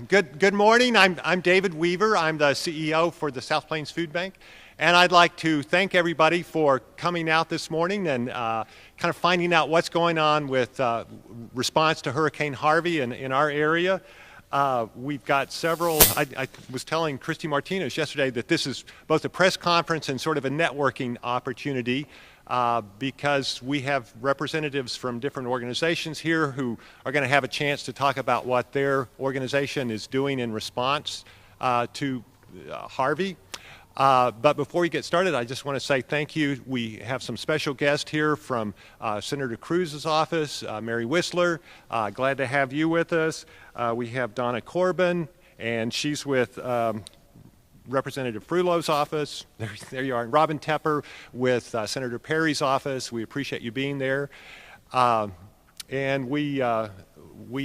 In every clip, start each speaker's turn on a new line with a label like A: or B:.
A: Good morning. I'm David Weaver. I'm the CEO for the South Plains Food Bank, and I'd like to thank everybody for coming out this morning and kind of finding out what's going on with response to Hurricane Harvey in our area. We've got several. I was telling Christy Martinez yesterday that this is both a press conference and sort of a networking opportunity. Because we have representatives from different organizations here who are going to have a chance to talk about what their organization is doing in response to Harvey. But before we get started, I just want to say thank you. We have some special guests here from Senator Cruz's office, Mary Whistler. Glad to have you with us. We have Donna Corbin, and she's with Representative Frullo's office. There you are. And Robin Tepper with Senator Perry's office. We appreciate you being there. And we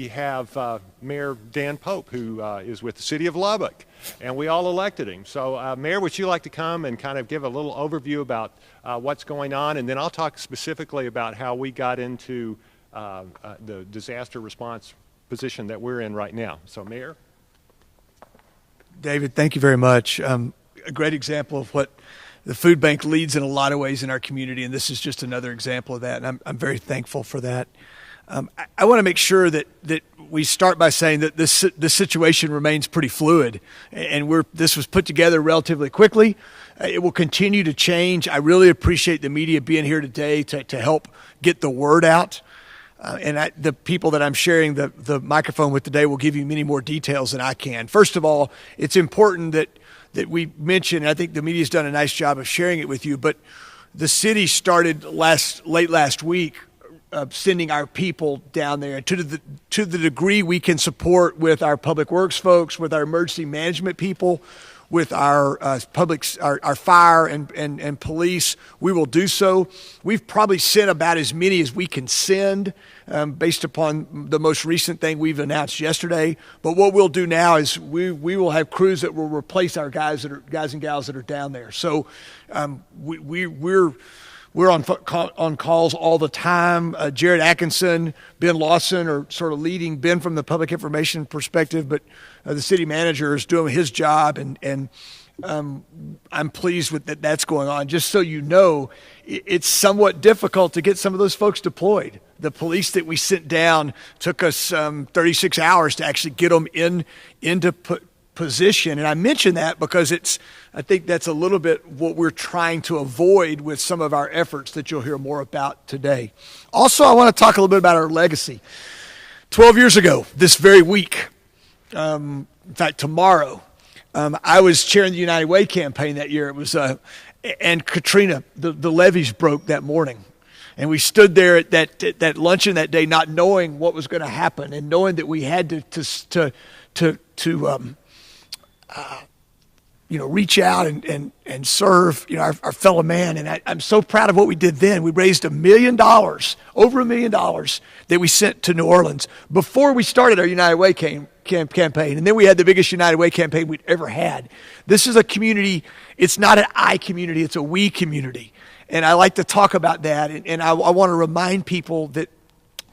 A: have Mayor Dan Pope, who is with the City of Lubbock, and we all elected him. So, Mayor, would you like to come and kind of give a little overview about what's going on, and then I'll talk specifically about how we got into the disaster response position that we're in right now. So, Mayor.
B: David, thank you very much. A great example of what the food bank leads in a lot of ways in our community, and this is just another example of that, and I'm very thankful for that. I want to make sure that we start by saying that this situation remains pretty fluid, and this was put together relatively quickly. It will continue to change. I really appreciate the media being here today to help get the word out. And the people that I'm sharing the microphone with today will give you many more details than I can. First of all, it's important that we mention, and I think the media's done a nice job of sharing it with you, but the city started late last week sending our people down there. To the degree we can support with our public works folks, with our emergency management people, with our our fire and police, we will do so. We've probably sent about as many as we can send based upon the most recent thing we've announced yesterday. But what we'll do now is we will have crews that will replace our guys and gals that are down there. So we're on calls all the time. Jared Atkinson, Ben Lawson are sort of leading. Ben from the public information perspective, but the city manager is doing his job, and I'm pleased with that's going on. Just so you know, it's somewhat difficult to get some of those folks deployed. The police that we sent down took us 36 hours to actually get them into position. And I mention that because I think that's a little bit what we're trying to avoid with some of our efforts that you'll hear more about today. Also, I want to talk a little bit about our legacy. 12 years ago, this very week, in fact, tomorrow, I was chairing the United Way campaign that year. It was, and Katrina, the levees broke that morning. And we stood there at that luncheon that day, not knowing what was going to happen, and knowing that we had to reach out and serve, our fellow man. And I'm so proud of what we did then. We raised $1 million, over $1 million that we sent to New Orleans before we started our United Way campaign. And then we had the biggest United Way campaign we'd ever had. This is a community. It's not an I community. It's a we community. And I like to talk about that. And I want to remind people that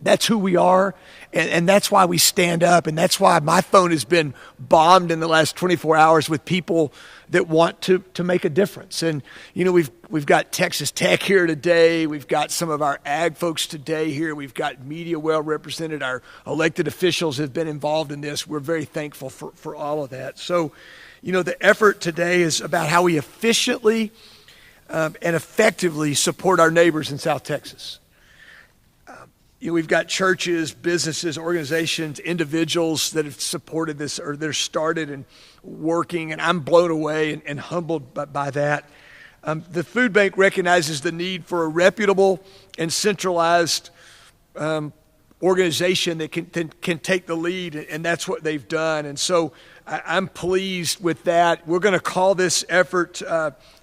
B: that's who we are, and that's why we stand up, and that's why my phone has been bombed in the last 24 hours with people that want to make a difference. And we've got Texas Tech here today, we've got some of our ag folks today here, we've got media well represented, our elected officials have been involved in this. We're very thankful for all of that. So, the effort today is about how we efficiently and effectively support our neighbors in South Texas. We've got churches, businesses, organizations, individuals that have supported this or they're started and working, and I'm blown away and humbled by that. The food bank recognizes the need for a reputable and centralized organization that can take the lead, and that's what they've done. And so I'm pleased with that. We're going to call this effort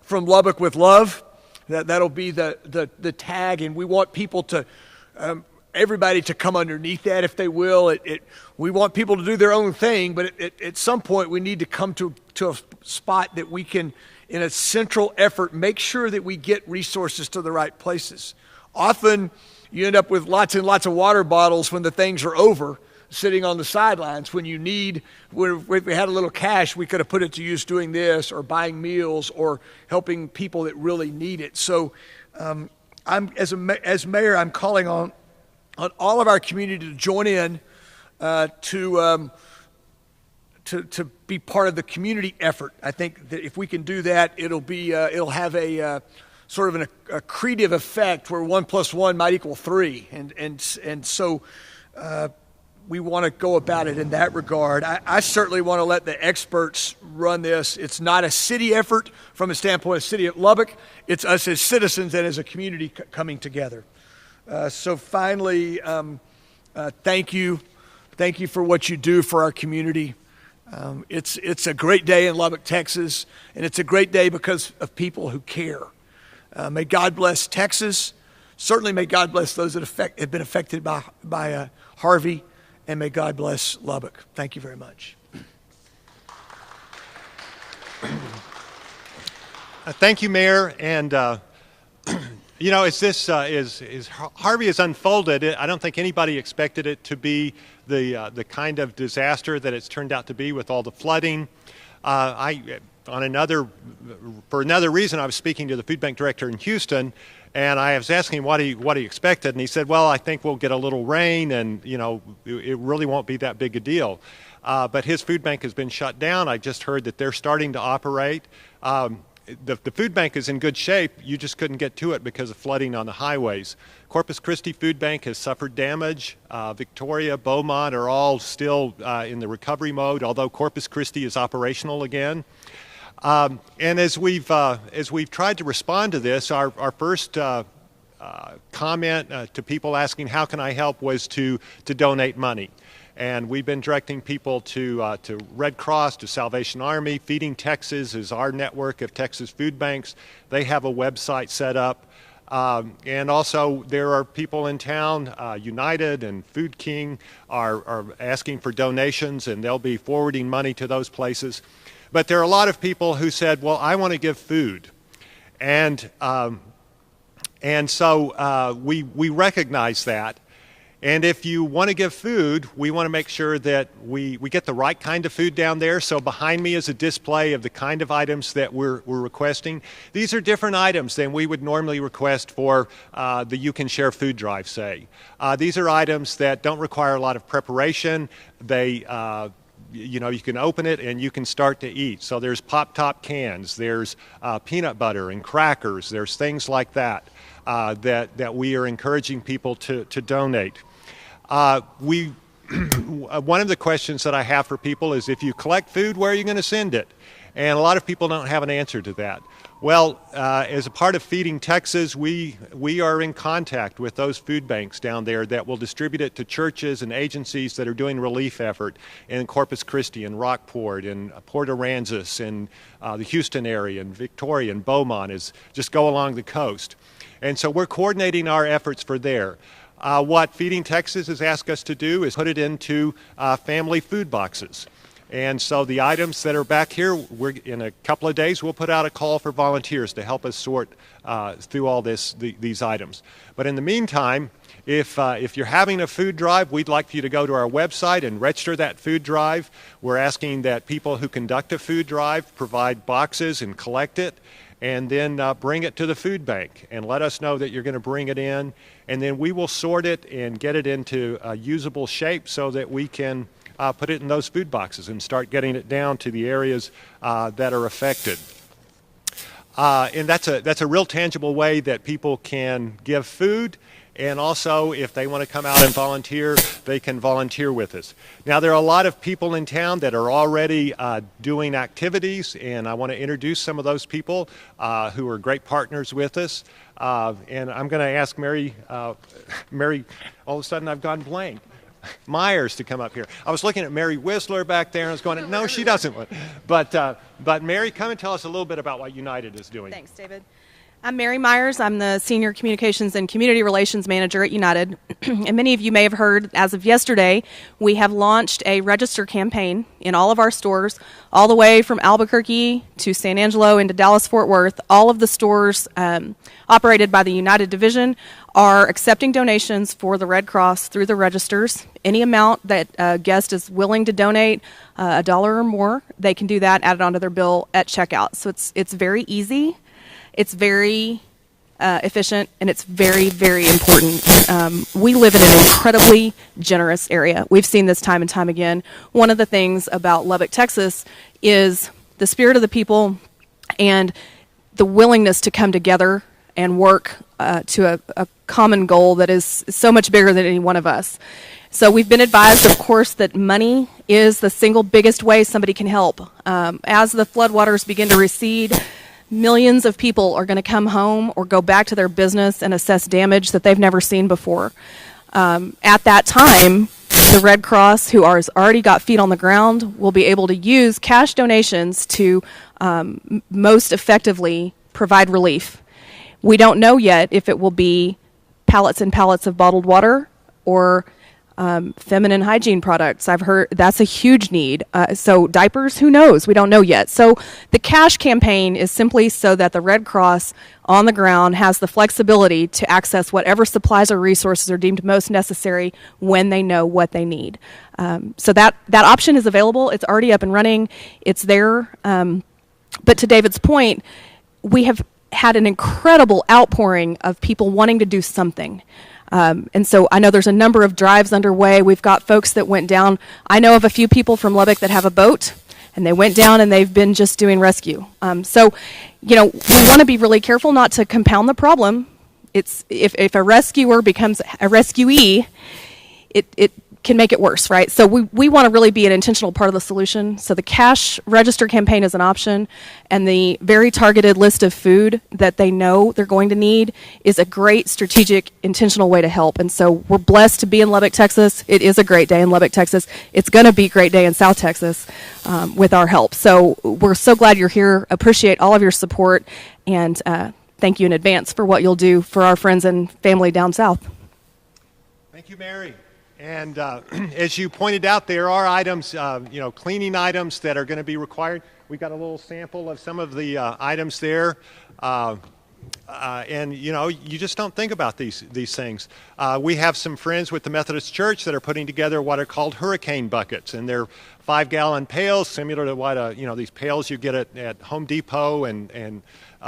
B: From Lubbock with Love. That'll be the tag, and we want people to everybody to come underneath that, if they will. We want people to do their own thing, but at some point we need to come to a spot that we can, in a central effort, make sure that we get resources to the right places. Often you end up with lots and lots of water bottles when the things are over. sitting on the sidelines. When if we had a little cash, we could have put it to use doing this or buying meals or helping people that really need it. So as mayor, I'm calling on all of our community to join in to be part of the community effort. I think that if we can do that, it'll have a sort of an accretive effect where 1 + 1 might equal 3, and so we want to go about it in that regard. I certainly want to let the experts run this. It's not a city effort from a standpoint of City of Lubbock. It's us as citizens and as a community coming together. So finally, thank you for what you do for our community. It's a great day in Lubbock, Texas, and it's a great day because of people who care. May God bless Texas. Certainly may God bless those that have been affected by Harvey, and may God bless Lubbock. Thank you very much.
A: Thank you, Mayor. And as Harvey has unfolded, I don't think anybody expected it to be the kind of disaster that it's turned out to be with all the flooding. For another reason, I was speaking to the food bank director in Houston, and I was asking him what he expected, and he said, "Well, I think we'll get a little rain, and it really won't be that big a deal." But his food bank has been shut down. I just heard that they're starting to operate. The food bank is in good shape. You just couldn't get to it because of flooding on the highways. Corpus Christi Food Bank has suffered damage. Victoria, Beaumont are all still in the recovery mode, although Corpus Christi is operational again. And as we've tried to respond to this, our first comment to people asking how can I help was to donate money. And we've been directing people to Red Cross, to Salvation Army. Feeding Texas is our network of Texas food banks. They have a website set up. And also there are people in town, United and Food King are asking for donations, and they'll be forwarding money to those places. But there are a lot of people who said, well, I want to give food. And so we recognize that. And if you want to give food, we want to make sure that we get the right kind of food down there. So behind me is a display of the kind of items that we're requesting. These are different items than we would normally request for the You Can Share food drive, say. These are items that don't require a lot of preparation. They you can open it and you can start to eat. So there's pop-top cans, there's peanut butter and crackers, there's things like that that we are encouraging people to donate. One of the questions that I have for people is, if you collect food, where are you going to send it? And a lot of people don't have an answer to that. Well, as a part of Feeding Texas, we are in contact with those food banks down there that will distribute it to churches and agencies that are doing relief effort in Corpus Christi and Rockport and Port Aransas and the Houston area and Victoria and Beaumont, is just go along the coast. And so we're coordinating our efforts for there. What Feeding Texas has asked us to do is put it into family food boxes. And so the items that are back here, in a couple of days, we'll put out a call for volunteers to help us sort through all these items. But in the meantime, if you're having a food drive, we'd like for you to go to our website and register that food drive. We're asking that people who conduct a food drive provide boxes and collect it, and then bring it to the food bank and let us know that you're going to bring it in. And then we will sort it and get it into a usable shape so that we can put it in those food boxes and start getting it down to the areas that are affected. And that's a real tangible way that people can give food. And also, if they want to come out and volunteer, they can volunteer with us. Now, there are a lot of people in town that are already doing activities, and I want to introduce some of those people who are great partners with us. And I'm going to ask Mary, all of a sudden I've gone blank, Myers to come up here. I was looking at Mary Whistler back there, and I was going, no, she doesn't want. But Mary, come and tell us a little bit about what United is doing.
C: Thanks, David. I'm Mary Myers. I'm the Senior Communications and Community Relations Manager at United. And many of you may have heard, as of yesterday, we have launched a register campaign in all of our stores, all the way from Albuquerque to San Angelo into Dallas-Fort Worth. All of the stores operated by the United Division are accepting donations for the Red Cross through the registers. Any amount that a guest is willing to donate, $1 or more, they can do that, add it onto their bill at checkout. So it's very easy. It's very efficient, and it's very, very important. We live in an incredibly generous area. We've seen this time and time again. One of the things about Lubbock, Texas, is the spirit of the people and the willingness to come together and work to a common goal that is so much bigger than any one of us. So we've been advised, of course, that money is the single biggest way somebody can help. As the floodwaters begin to recede, millions of people are going to come home or go back to their business and assess damage that they've never seen before. At that time, the Red Cross, who has already got feet on the ground, will be able to use cash donations to most effectively provide relief. We don't know yet if it will be pallets and pallets of bottled water or feminine hygiene products. I've heard that's a huge need. So diapers, who knows? We don't know yet. So the cash campaign is simply so that the Red Cross on the ground has the flexibility to access whatever supplies or resources are deemed most necessary when they know what they need. So that option is available. It's already up and running. It's there. But to David's point, we have had an incredible outpouring of people wanting to do something. And so I know there's a number of drives underway. We've got folks that went down. I know of a few people from Lubbock that have a boat, and they went down and they've been just doing rescue. So, we want to be really careful not to compound the problem. It's if a rescuer becomes a rescuee, it can make it worse, right? So we want to really be an intentional part of the solution. So the cash register campaign is an option, and the very targeted list of food that they know they're going to need is a great strategic, intentional way to help. And so we're blessed to be in Lubbock, Texas. It is a great day in Lubbock, Texas. It's going to be a great day in South Texas with our help. So we're so glad you're here. Appreciate all of your support, and thank you in advance for what you'll do for our friends and family down south.
A: Thank you, Mary. And as you pointed out, there are items, cleaning items that are going to be required. We got a little sample of some of the items there. And you just don't think about these things. We have some friends with the Methodist Church that are putting together what are called hurricane buckets, and they're 5-gallon pails, similar to what these pails you get at Home Depot, and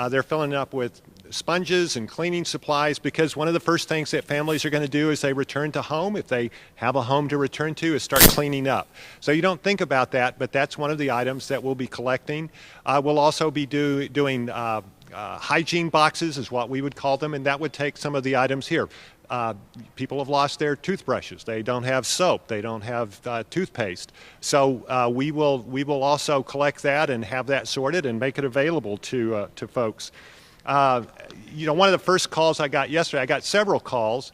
A: they're filling it up with sponges and cleaning supplies, because one of the first things that families are going to do as they return to home, if they have a home to return to, is start cleaning up. So you don't think about that, but that's one of the items that we'll be collecting. We'll also be doing hygiene boxes, is what we would call them, and that would take some of the items here. People have lost their toothbrushes. They don't have soap. They don't have toothpaste. So we will also collect that and have that sorted and make it available to folks. One of the first calls I got yesterday, I got several calls.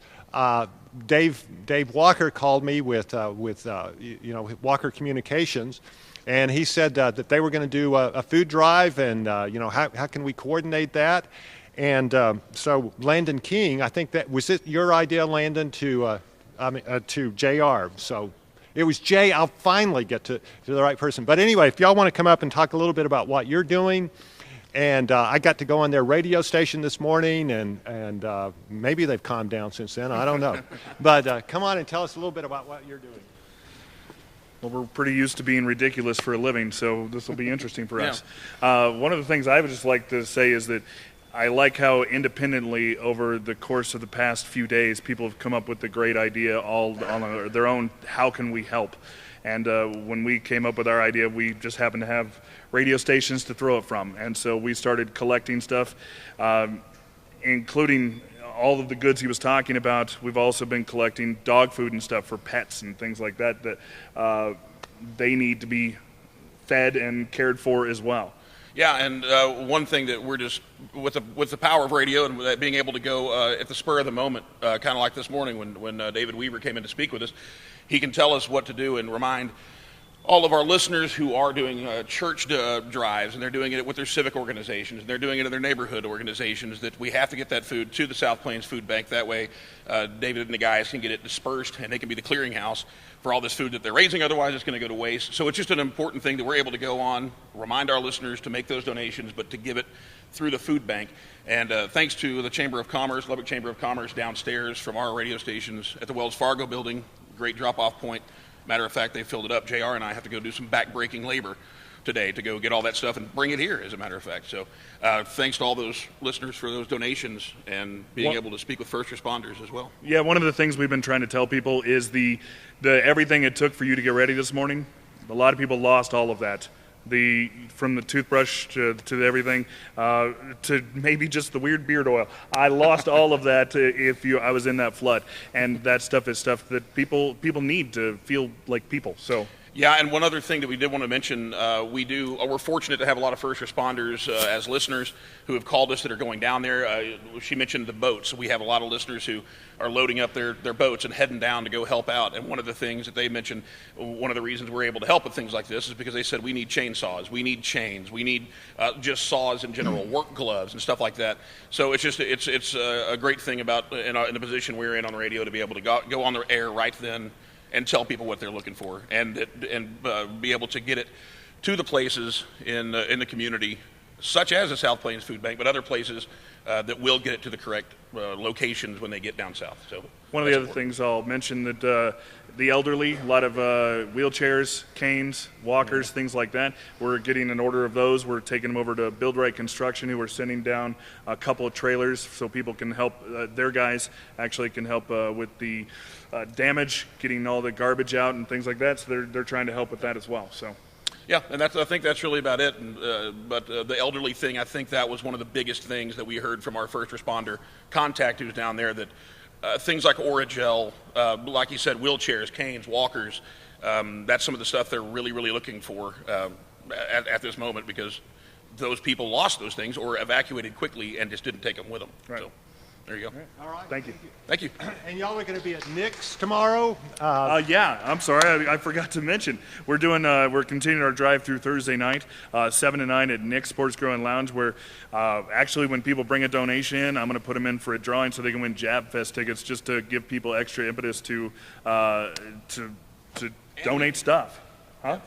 A: Dave Walker called me with Walker Communications, and he said that they were going to do a food drive, and how can we coordinate that? And so Landon King, I think that was it your idea, Landon, to JR. So it was Jay. I'll finally get to the right person. But anyway, if y'all want to come up and talk a little bit about what you're doing. And I got to go on their radio station this morning, and maybe they've calmed down since then. I don't know. But come on and tell us a little bit about what you're doing.
D: Well, we're pretty used to being ridiculous for a living, so this will be interesting for us. One of the things I would just like to say is that I like how independently over the course of the past few days people have come up with a great idea all on their own. How can we help? And when we came up with our idea, we just happened to have radio stations to throw it from. And so we started collecting stuff, including all of the goods he was talking about. We've also been collecting dog food and stuff for pets and things like that they need to be fed and cared for as well.
E: Yeah, and one thing that we're just, with the power of radio and being able to go at the spur of the moment, kind of like this morning when David Weaver came in to speak with us, he can tell us what to do and remind all of our listeners who are doing church drives, and they're doing it with their civic organizations, and they're doing it in their neighborhood organizations, that we have to get that food to the South Plains Food Bank. That way, David and the guys can get it dispersed, and they can be the clearinghouse for all this food that they're raising. Otherwise, it's going to go to waste. So it's just an important thing that we're able to go on, remind our listeners to make those donations, but to give it through the food bank. And thanks to the Chamber of Commerce, Lubbock Chamber of Commerce, downstairs from our radio stations at the Wells Fargo building, great drop-off point. Matter of fact, they filled it up. JR and I have to go do some back-breaking labor today to go get all that stuff and bring it here, as a matter of fact. So thanks to all those listeners for those donations and being able to speak with first responders as well.
D: Yeah, one of the things we've been trying to tell people is the everything it took for you to get ready this morning. A lot of people lost all of that. From the toothbrush to everything, to maybe just the weird beard oil. I lost all of that I was in that flood, and that stuff is stuff that people need to feel like people. So.
E: Yeah, and one other thing that we did want to mention, we're fortunate to have a lot of first responders as listeners who have called us that are going down there. She mentioned the boats. We have a lot of listeners who are loading up their boats and heading down to go help out. And one of the things that they mentioned, one of the reasons we're able to help with things like this is because they said we need chainsaws, we need chains, we need just saws in general, work gloves and stuff like that. So it's a great thing about in the position we're in on the radio to be able to go on the air right then and tell people what they're looking for, and be able to get it to the places in the community, such as the South Plains Food Bank, but other places that will get it to the correct locations when they get down south. So
D: one of the other things I'll mention that the elderly, a lot of wheelchairs, canes, walkers, things like that. We're getting an order of those. We're taking them over to Build Right Construction, who are sending down a couple of trailers so people can help. Their guys actually can help with the damage, getting all the garbage out and things like that. So they're trying to help with that as well. So.
E: Yeah, and I think that's really about it. But the elderly thing, I think that was one of the biggest things that we heard from our first responder contact who's down there, that things like Oragel, like you said, wheelchairs, canes, walkers, that's some of the stuff they're really, really looking for at this moment, because those people lost those things or evacuated quickly and just didn't take them with them.
D: Right.
E: So there you go.
A: All right.
D: Thank you.
E: Thank you.
A: And y'all are going to be at Nick's tomorrow?
D: Yeah, I'm sorry, I forgot to mention. We're continuing our drive through Thursday night, 7 to 9 at Nick's Sports Grill and Lounge, where actually when people bring a donation in, I'm going to put them in for a drawing so they can win Jab Fest tickets, just to give people extra impetus to donate stuff. Huh?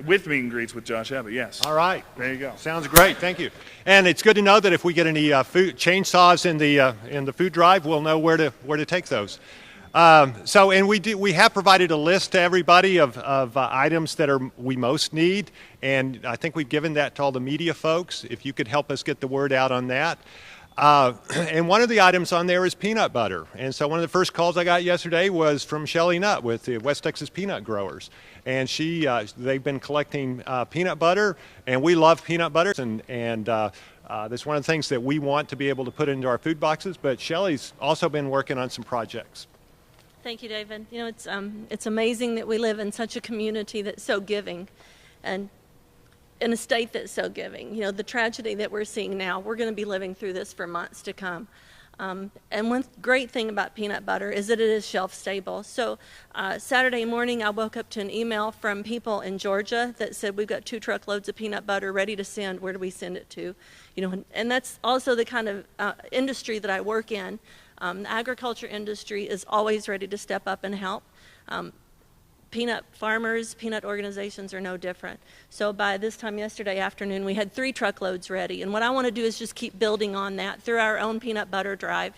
D: With meet and greets with Josh Abbott, yes.
A: All right.
D: There you go.
A: Sounds great. Thank you. And it's good to know that if we get any chainsaws in the food drive, we'll know where to take those. And we have provided a list to everybody of items that we most need, and I think we've given that to all the media folks. If you could help us get the word out on that. And one of the items on there is peanut butter. And so one of the first calls I got yesterday was from Shelley Nutt with the West Texas Peanut Growers. And they've been collecting peanut butter, and we love peanut butter. And that's one of the things that we want to be able to put into our food boxes. But Shelley's also been working on some projects.
F: Thank you, David. You know, it's amazing that we live in such a community that's so giving, and in a state that's so giving. You know, the tragedy that we're seeing now, we're going to be living through this for months to come. And one great thing about peanut butter is that it is shelf stable. So Saturday morning, I woke up to an email from people in Georgia that said, we've got 2 truckloads of peanut butter ready to send. Where do we send it to? You know, and that's also the kind of industry that I work in. The agriculture industry is always ready to step up and help. Peanut farmers, peanut organizations are no different. So by this time yesterday afternoon, we had 3 truckloads ready. And what I want to do is just keep building on that through our own peanut butter drive.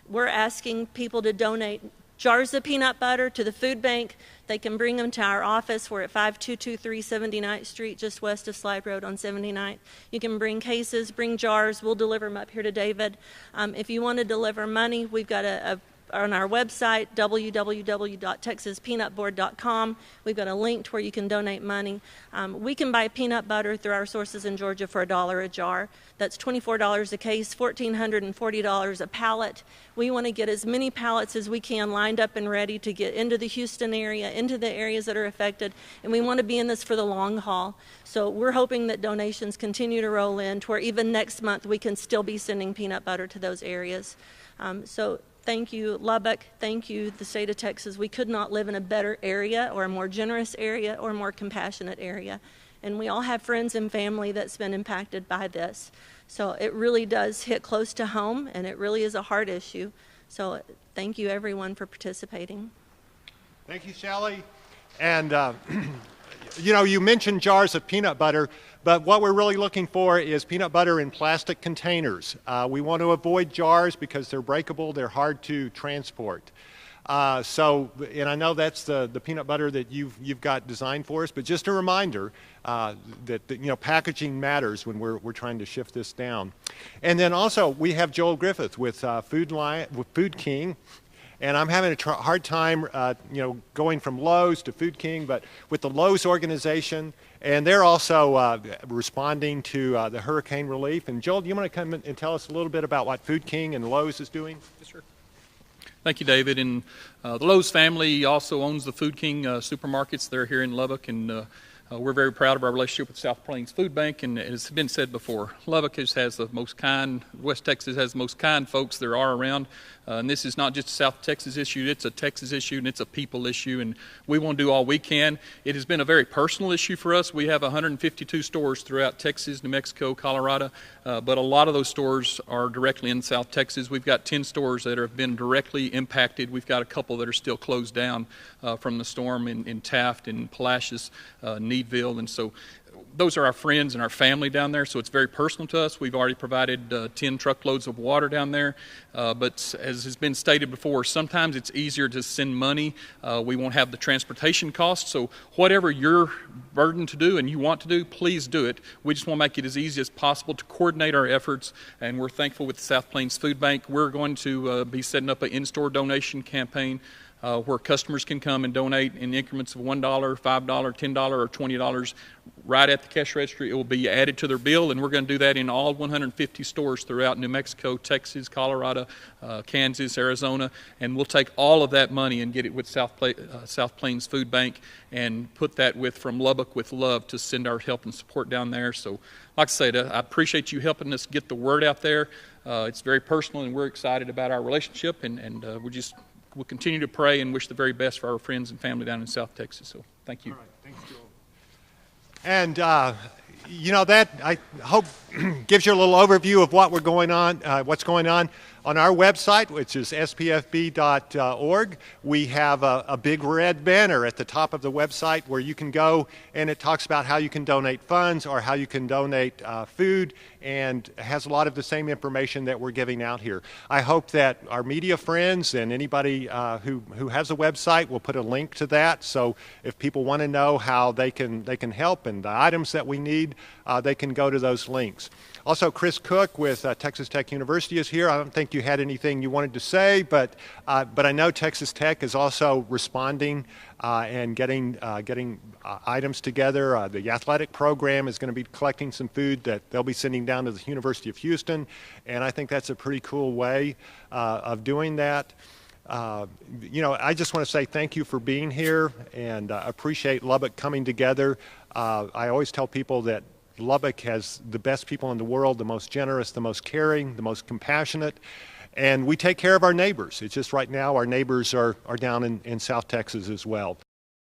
F: We're asking people to donate jars of peanut butter to the food bank. They can bring them to our office. We're at 5223 79th Street, just west of Slide Road on 79th. You can bring cases, bring jars. We'll deliver them up here to David. If you want to deliver money, we've got on our website, www.texaspeanutboard.com. We've got a link to where you can donate money. We can buy peanut butter through our sources in Georgia for $1 a jar. That's $24 a case, $1,440 a pallet. We want to get as many pallets as we can lined up and ready to get into the Houston area, into the areas that are affected, and we want to be in this for the long haul. So we're hoping that donations continue to roll in to where even next month we can still be sending peanut butter to those areas. So thank you, Lubbock. Thank you, the state of Texas. We could not live in a better area or a more generous area or a more compassionate area. And we all have friends and family that's been impacted by this. So it really does hit close to home, and it really is a heart issue. So thank you, everyone, for participating.
A: Thank you, Shelley. And, you know, you mentioned jars of peanut butter, but what we're really looking for is peanut butter in plastic containers. We want to avoid jars because they're breakable, they're hard to transport. And I know that's the peanut butter that you've got designed for us, but just a reminder that you know, packaging matters when we're trying to shift this down. And then also we have Joel Griffith with Food King. And I'm having a hard time, you know, going from Lowe's to Food King, but with the Lowe's organization, and they're also responding to the hurricane relief. And Joel, do you want to come and tell us a little bit about what Food King and Lowe's is doing?
G: Yes, sir. Thank you, David. And the Lowe's family also owns the Food King supermarkets. They're here in Lubbock, and we're very proud of our relationship with South Plains Food Bank. And as has been said before, Lubbock has the most kind, West Texas has the most kind folks there are around. And this is not just a South Texas issue, it's a Texas issue, and it's a people issue, and we want to do all we can. It has been a very personal issue for us. We have 152 stores throughout Texas, New Mexico, Colorado, but a lot of those stores are directly in South Texas. We've got 10 stores that have been directly impacted. We've got a couple that are still closed down from the storm in Taft and Palacios, Needville, and so those are our friends and our family down there, so it's very personal to us. We've already provided 10 truckloads of water down there, but as has been stated before, sometimes it's easier to send money. We won't have the transportation costs, so whatever you're burdened to do and you want to do, please do it. We just want to make it as easy as possible to coordinate our efforts, and we're thankful with the South Plains Food Bank. We're going to be setting up an in-store donation campaign where customers can come and donate in increments of $1, $5, $10, or $20 right at the cash registry. It will be added to their bill, and we're going to do that in all 150 stores throughout New Mexico, Texas, Colorado, Kansas, Arizona, and we'll take all of that money and get it with South Plains Food Bank and put that with From Lubbock with Love to send our help and support down there. So, like I said, I appreciate you helping us get the word out there. It's very personal, and we're excited about our relationship, and we'll continue to pray and wish the very best for our friends and family down in South Texas. So thank you.
A: All right. Thanks, Joel. And, you know, that, I hope, gives you a little overview of what's going on. On our website, which is spfb.org, we have a big red banner at the top of the website where you can go, and it talks about how you can donate funds or how you can donate food, and has a lot of the same information that we're giving out here. I hope that our media friends and anybody who has a website will put a link to that, so if people want to know how they can help and the items that we need, they can go to those links. Also, Chris Cook with Texas Tech University is here. I don't think you had anything you wanted to say, but I know Texas Tech is also responding and getting items together. The athletic program is going to be collecting some food that they'll be sending down to the University of Houston, and I think that's a pretty cool way of doing that. You know, I just want to say thank you for being here, and appreciate Lubbock coming together. I always tell people that Lubbock has the best people in the world, the most generous, the most caring, the most compassionate, and we take care of our neighbors. It's just right now our neighbors are down in South Texas as well.